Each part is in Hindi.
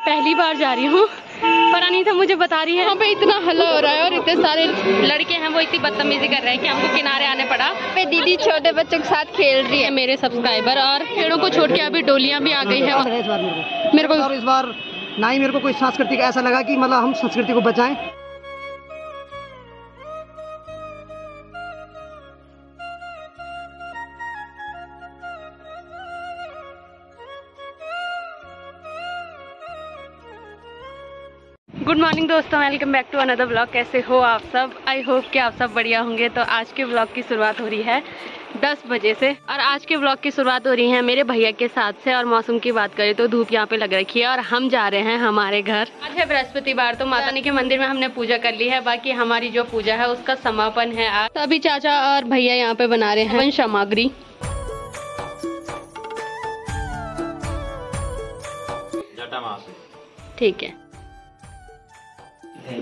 पहली बार जा रही हूँ, पर अनीता मुझे बता रही है यहाँ पे इतना हल्ला हो रहा है और इतने सारे लड़के हैं, वो इतनी बदतमीजी कर रहे हैं कि हमको किनारे आने पड़ा। पे दीदी छोटे बच्चों के साथ खेल रही है, मेरे सब्सक्राइबर, और पेड़ों को छोड़ के अभी डोलियाँ भी आ गई है। मेरे को इस बार ना ही मेरे को कोई सांस्कृतिक ऐसा लगा कि मतलब हम संस्कृति को बचाएं। गुड मॉर्निंग दोस्तों, welcome back to another blog. कैसे हो आप सब? आई होप कि आप सब बढ़िया होंगे। तो आज के ब्लॉग की शुरुआत हो रही है 10 बजे से, और आज के ब्लॉग की शुरुआत हो रही है मेरे भैया के साथ से। और मौसम की बात करें तो धूप यहाँ पे लग रखी है और हम जा रहे हैं हमारे घर। आज है बृहस्पतिवार, तो माता रानी के मंदिर में हमने पूजा कर ली है। बाकी हमारी जो पूजा है उसका समापन है आज। अभी चाचा और भैया यहाँ पे बना रहे हैं सामग्री। ठीक है,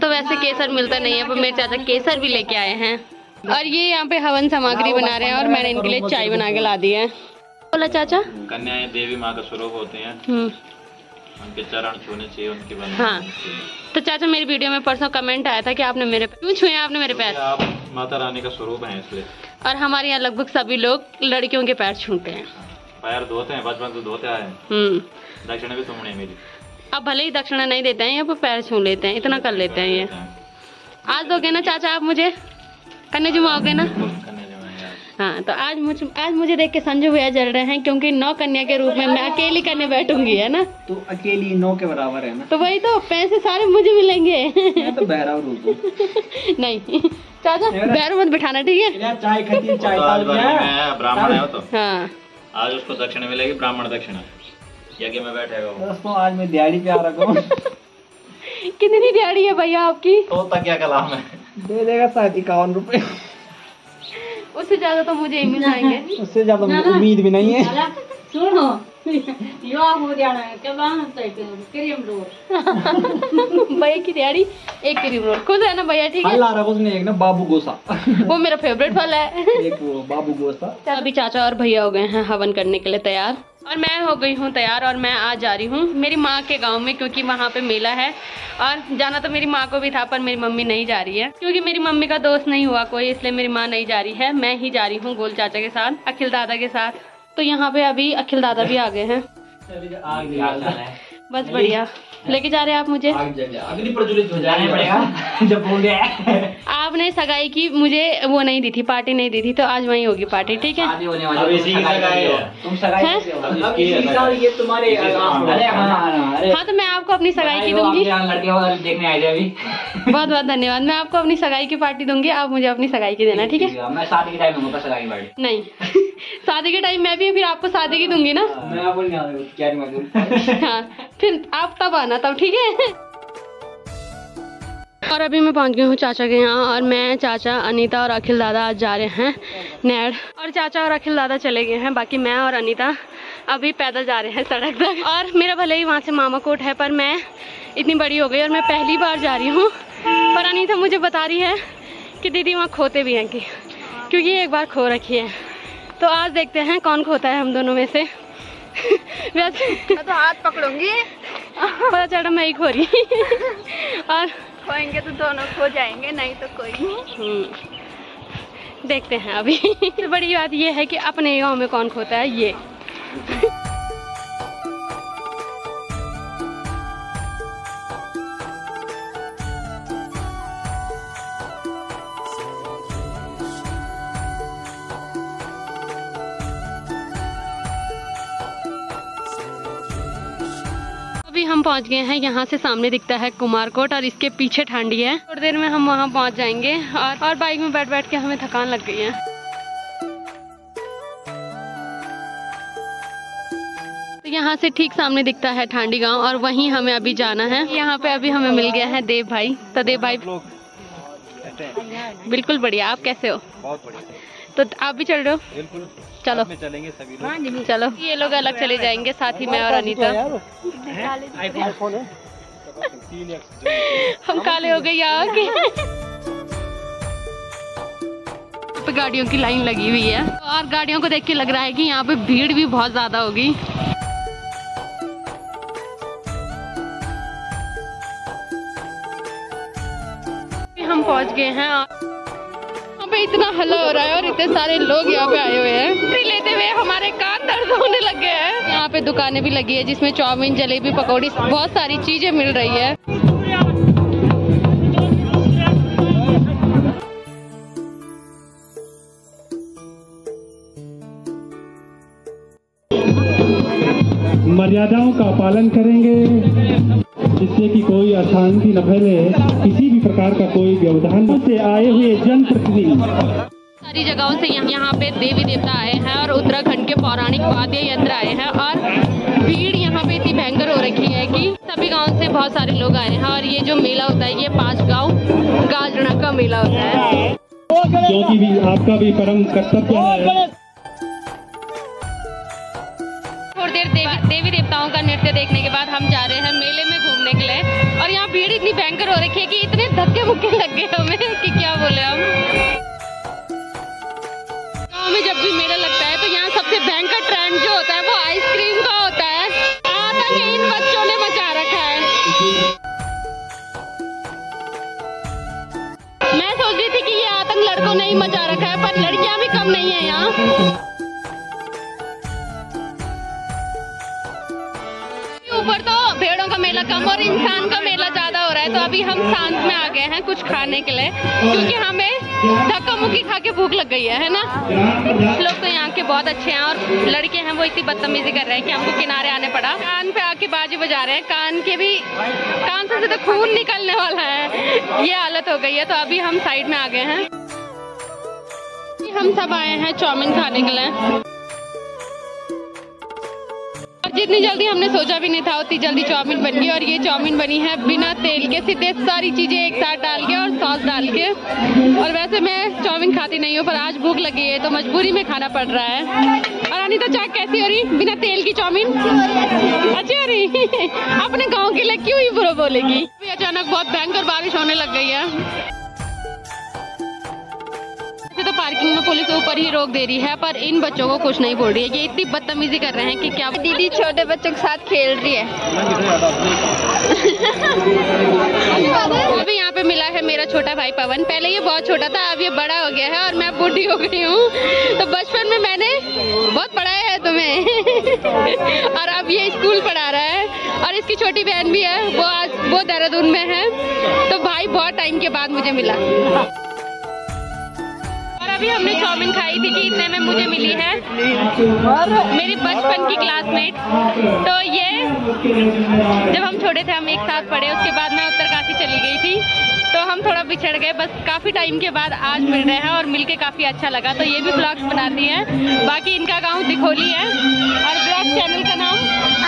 तो वैसे केसर मिलता नहीं है, पर मेरे चाचा केसर भी लेके आए हैं। और ये यहाँ पे हवन सामग्री बना रहे हैं और मैंने इनके लिए चाय बना के ला दी है। बोला चाचा, कन्याएं देवी माँ का स्वरूप होते हैं, उनके चरण छूने चाहिए, उनके बंधन। हाँ, तो चाचा मेरी वीडियो में परसों कमेंट आया था कि आपने मेरे क्यों छुए, आपने मेरे पैर। आप माता रानी का स्वरूप है इसलिए। और हमारे यहाँ लगभग सभी लोग लड़कियों के पैर छूते हैं। पैर धोते हैं, बचपन से धोते आए। दक्षिणा भी तुमने मेरी। अब भले ही दक्षिणा नहीं देते हैं, ये पैर छू लेते हैं, इतना कर लेते हैं ये। आज दोगे ना चाचा आप मुझे, कन्या जुमाओगे ना? हाँ, तो आज मुझे देख के संजू भैया जल रहे हैं, क्योंकि 9 कन्या के रूप में मैं अकेली कन्या बैठूंगी, है ना? तो अकेली 9 के बराबर है ना? तो वही तो, पैसे सारे मुझे मिलेंगे। मैं तो भैरव रूप नहीं चाचा, भैरव मत बिठाना, ठीक है? चाय खाती, चाय ब्राह्मण है तो। हाँ, आज उसको दक्षिणा मिलेगी, ब्राह्मण दक्षिणा। यज्ञ में बैठेगा दोस्तों, आज मैं दिहाड़ी पे आ रखा हूँ। कितनी दिहाड़ी है भैया आपकी? तो क्या कलाम है, दे देगा शायद 51 रुपए। उससे ज्यादा तो मुझे ही मिल जाएंगे। उससे ज्यादा मुझे उम्मीद भी नहीं है। सुनो, हो जाना है क्या? क्रीम रोल भैया की दिहाड़ी 1 क्रीम रोल, खुद है ना भैया? ठीक है। उसने एक ना बाबू गोसा, वो मेरा फेवरेट फल है। एक वो बाबू गोसा। अभी चाचा और भैया हो गए हैं हवन करने के लिए तैयार, और मैं हो गई हूँ तैयार। और मैं आज जा रही हूँ मेरी माँ के गांव में, क्योंकि वहाँ पे मेला है। और जाना तो मेरी माँ को भी था, पर मेरी मम्मी नहीं जा रही है, क्योंकि मेरी मम्मी का दोस्त नहीं हुआ कोई, इसलिए मेरी माँ नहीं जा रही है। मैं ही जा रही हूँ गोल चाचा के साथ, अखिल दादा के साथ। तो यहाँ पे अभी अखिल दादा भी आ गए हैं। बस बढ़िया, लेके जा रहे हैं आप मुझे? अग्नि प्रज्वलित हो जाने पड़ेगा जब हो गया। आपने सगाई की मुझे वो नहीं दी थी, पार्टी नहीं दी थी, तो आज वहीं होगी पार्टी, ठीक है? तुम सगाई ये तुम्हारे। हाँ, तो मैं आपको अपनी सगाई की दूंगी। देखने आए थे अभी। बहुत बहुत धन्यवाद। मैं आपको अपनी सगाई की पार्टी दूंगी, आप मुझे अपनी सगाई की देना, ठीक है? मैं शादी के टाइम दूंगा सगाई पार्टी। नहीं, शादी के टाइम मैं भी फिर आपको शादी की दूंगी ना। हाँ, फिर आप तब आना, तब, ठीक है? और अभी मैं पहुंच गई हूँ चाचा के यहाँ, और मैं, चाचा, अनीता और अखिल दादा आज जा रहे हैं नैड। और चाचा और अखिल दादा चले गए हैं, बाकी मैं और अनीता अभी पैदल जा रहे हैं सड़क तक। और मेरा भले ही वहाँ से मामा कोट है, पर मैं इतनी बड़ी हो गई और मैं पहली बार जा रही हूँ। पर अनीता मुझे बता रही है कि दीदी वहाँ खोते भी हैं, क्योंकि एक बार खो रखी है। तो आज देखते हैं कौन खोता है हम दोनों में से। वैसे मैं तो हाथ पकड़ूंगी, पता चला मैं ही खो रही। और खोएंगे तो दोनों खो जाएंगे, नहीं तो कोई नहीं। देखते हैं अभी। तो बड़ी बात ये है कि अपने गांव में कौन खोता है ये। अभी हम पहुंच गए हैं, यहाँ से सामने दिखता है कुमारकोट और इसके पीछे ठांडी है। थोड़ी देर में हम वहाँ पहुंच जाएंगे। और बाइक में बैठ बैठ के हमें थकान लग गई है। तो यहाँ से ठीक सामने दिखता है ठांडी गांव, और वहीं हमें अभी जाना है। यहाँ पे अभी हमें मिल गया है देव भाई। तो देव भाई बिल्कुल बढ़िया, आप कैसे हो? बहुत बढ़िया। तो आप भी चल रहे हो? बिल्कुल, चलो चलेंगे सभी लोग। हाँ जी, चलो। ये लोग अलग चले जाएंगे, साथ ही मैं और अनीता। आईफोन है। हम काले हो गए यहाँ के। पे गाड़ियों की लाइन लगी हुई है, और गाड़ियों को देख के लग रहा है कि यहाँ पे भीड़ भी बहुत ज्यादा होगी। पहुंच गए हैं। यहाँ पे इतना हल्ला हो रहा है और इतने सारे लोग यहाँ पे आए हुए हैं। एंट्री लेते हुए हमारे कान दर्द होने लग गए हैं। यहाँ पे दुकानें भी लगी है जिसमें चाउमीन, जलेबी, पकौड़ी, बहुत सारी चीजें मिल रही है। मर्यादाओं का पालन करेंगे जिससे कि कोई अशांति न फैले, किसी भी प्रकार का कोई व्यवधान से आए हुए जनप्रतिनिधि सारी जगहों से यहाँ पे देवी देवता आए हैं और उत्तराखंड के पौराणिक वाद्य यंत्र आए हैं और भीड़ यहाँ पे इतनी भयंकर हो रखी है कि सभी गांव से बहुत सारे लोग आए हैं। और ये जो मेला होता है ये 5 गांव गाजना का मेला होता है, क्योंकि भी आपका भी परम कर्तव्य है। थोड़ी देर देवी देवताओं का नृत्य देखने के बाद हम जा रहे हैं मेले में घूमने के लिए। और यहाँ भीड़ इतनी भयंकर हो रखी है कि इतने धक्के मुक्के लग गए हमें कि क्या बोले हम। गाँव में जब भी मेला लगता है तो यहाँ सबसे भयंकर ट्रेंड जो होता है वो आइसक्रीम का होता है। आतंक इन बच्चों ने मचा रखा है। मैं सोच रही थी कि ये आतंक लड़कों ने ही मचा रखा है, पर लड़कियां भी कम नहीं है यहाँ। ऊपर तो भेड़ों का मेला कम और इंसान का मेला ज्यादा हो रहा है। तो अभी हम शांत में आ गए हैं कुछ खाने के लिए, क्योंकि हमें धक्का मुक्की खा के भूख लग गई है ना। लोग तो यहाँ के बहुत अच्छे हैं और लड़के हैं वो इतनी बदतमीजी कर रहे हैं कि हमको किनारे आने पड़ा। कान पे आके बाजी बजा रहे हैं, कान से तो खून निकलने वाला है, ये हालत हो गई है। तो अभी हम साइड में आ गए हैं। हम सब आए हैं चाउमीन खाने के लिए। जितनी जल्दी हमने सोचा भी नहीं था उतनी जल्दी चाउमीन बन गई। और ये चाउमीन बनी है बिना तेल के, सीधे सारी चीजें एक साथ डाल के और सॉस डाल के। और वैसे मैं चाउमीन खाती नहीं हूँ, पर आज भूख लगी है तो मजबूरी में खाना पड़ रहा है। और अनिता चाक कैसी हो रही बिना तेल की चाउमीन? अच्छी हो रही। अपने गाँव के लिए क्यों ही बुरा बोलेगी। अचानक बहुत भयंकर बारिश होने लग गई है। तो पार्किंग में पुलिस ऊपर ही रोक दे रही है, पर इन बच्चों को कुछ नहीं बोल रही है। ये इतनी बदतमीजी कर रहे हैं कि क्या। दीदी छोटे बच्चों के साथ खेल रही है। अभी यहाँ पे मिला है मेरा छोटा भाई पवन। पहले ये बहुत छोटा था, अब ये बड़ा हो गया है और मैं बूढ़ी हो गई हूँ। तो बचपन में मैंने बहुत पढ़ाया है तुम्हें और अब ये स्कूल पढ़ा रहा है। और इसकी छोटी बहन भी है, वो देहरादून में है। तो भाई बहुत टाइम के बाद मुझे मिला। अभी हमने चाउमीन खाई थी कि इतने में मुझे मिली है मेरी बचपन की क्लासमेट। तो ये जब हम छोटे थे हम एक साथ पढ़े, उसके बाद मैं उत्तरकाशी चली गई थी तो हम थोड़ा बिछड़ गए। बस काफी टाइम के बाद आज मिल रहे हैं और मिलके काफी अच्छा लगा। तो ये भी ब्लॉग्स बनाती है। बाकी इनका गाँव दिखोली है और ब्लॉग चैनल का नाम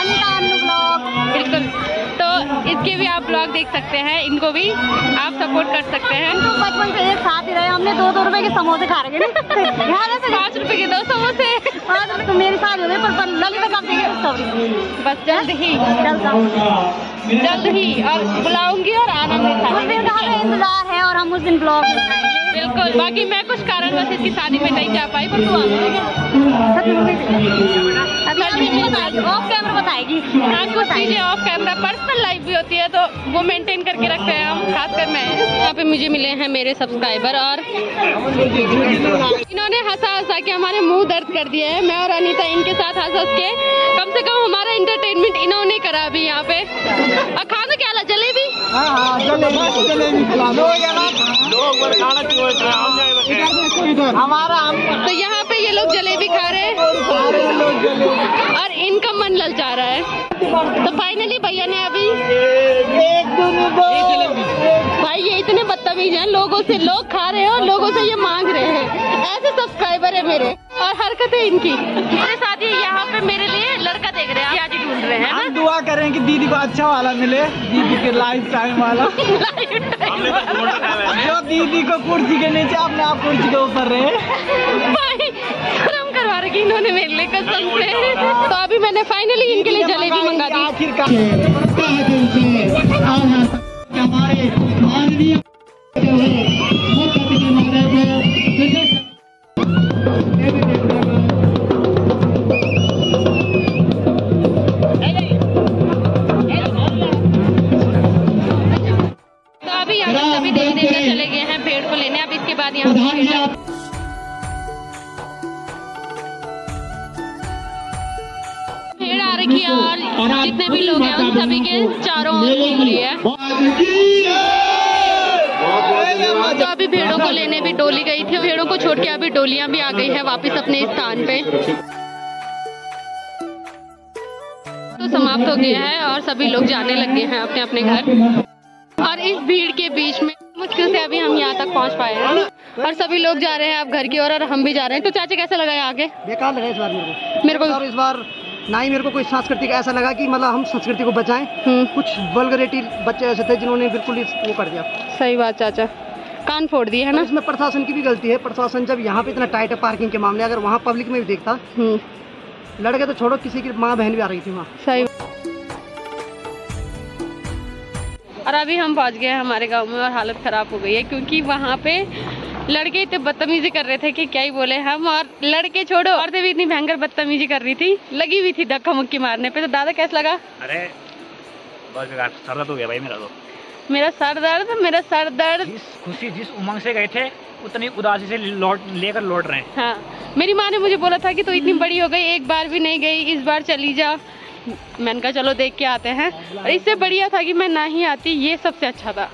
अनिता ब्लॉग। बिल्कुल, तो इसके भी आप ब्लॉग देख सकते हैं, इनको भी आप सपोर्ट कर सकते हैं। तो बचपन से एक साथ ही रहे, हमने 2-2 रुपए के समोसे खा रहे हैं। 5 रुपए के 2 समोसे। तो मेरे साथ हो गए, पर ललिता कब देंगे? बस जल्द ही और बुलाऊंगी और आना हमें इंतजार है और हम उस दिन ब्लॉग बिल्कुल। बाकी मैं कुछ कारणवश इसकी शादी में नहीं जा पाई, पर तू ऑफ कैमरा बताएगी। कुछ चीजें ऑफ कैमरा पर्सनल लाइफ भी होती है तो वो मेंटेन करके रखते हैं हम, खासकर मैं। यहाँ पे मुझे मिले हैं मेरे सब्सक्राइबर और इन्होंने हंसा के हमारे मुंह दर्द कर दिए है। मैं और अनीता इनके साथ हंस के कम से कम हमारा एंटरटेनमेंट इन्होंने करा अभी यहाँ पे। और खाना क्या ला? जलेबी। तो यहाँ पे ये लोग जलेबी खा रहे हैं और इनका मन ललचा रहा है। तो फाइनली भैया ने अभी भाई ये इतने बदतमीज हैं, लोगों से लोग खा रहे हैं और लोगों से ये मांग रहे हैं। ऐसे सब्सक्राइबर है मेरे और हरकतें इनकी। मेरे साथ ही यहाँ पे मेरे लिए लड़का देख रहे हैं, आज ढूंढ रहे हैं। हम दुआ करें कि दीदी को अच्छा वाला मिले, दीदी के लाइफ टाइम वाला। जो दीदी को कुर्सी के नीचे अपने आप कुर्सी के ऊपर रहे। भाई शर्म करवा रखी इन्होंने मेरे लिए कसम से। तो अभी मैंने फाइनली इनके लिए जलेबी मंगा दी। आखिरकार हमारे माननीय सभी देवी देवता चले गए हैं बाद यहाँ भीड़ आ रखी है और जितने भी लोग हैं उन सभी के चारों ओर घूम रही है। तो अभी भेड़ों को लेने भी डोली गई थी, भेड़ों को छोड़ के अभी डोलियां भी आ गई है वापस अपने स्थान पे। तो समाप्त हो गया है और सभी लोग जाने लगे हैं अपने अपने घर। और इस भीड़ के बीच में मुश्किल से अभी हम यहाँ तक पहुँच पाए हैं और सभी लोग जा रहे हैं अब घर की ओर और हम भी जा रहे हैं। तो चाचा कैसे लगा है आगे? बेकार लगा इस बार मेरे को इस बार ना ही मेरे को कोई सांस्कृतिक ऐसा लगा कि मतलब हम संस्कृति को बचाएं। कुछ वल्गरिटी बच्चे ऐसे थे जिन्होंने बिल्कुल वो कर दिया। सही बात चाचा, कान फोड़ दिए है ना। इसमें प्रशासन की भी गलती है। प्रशासन जब यहाँ पे इतना टाइट है पार्किंग के मामले, अगर वहाँ पब्लिक में भी देखता, लड़के तो छोड़ो किसी की माँ बहन भी आ रही थी वहाँ। सही। और अभी हम पहुँच गए हमारे गाँव में और हालत खराब हो गई है क्योंकि वहाँ पे लड़के इतने बदतमीजी कर रहे थे कि क्या ही बोले हम। और लड़के छोड़ो, औरतें भी इतनी भयंकर बदतमीजी कर रही थी, लगी हुई थी धक्का मुक्की मारने पे। तो दादा कैसा लगा? अरे बहुत बेकार, सर दर्द हो गया भाई मेरा तो। मेरा सर दर्द। जिस उमंग से गए थे उतनी उदासी से लेकर लौट रहे हैं। हाँ, मेरी माँ ने मुझे बोला था कि तू इतनी बड़ी हो गई, एक बार भी नहीं गई, इस बार चली जा। मैंने कहा चलो देख के आते हैं। और इससे बढ़िया था कि मैं ना ही आती, ये सबसे अच्छा था।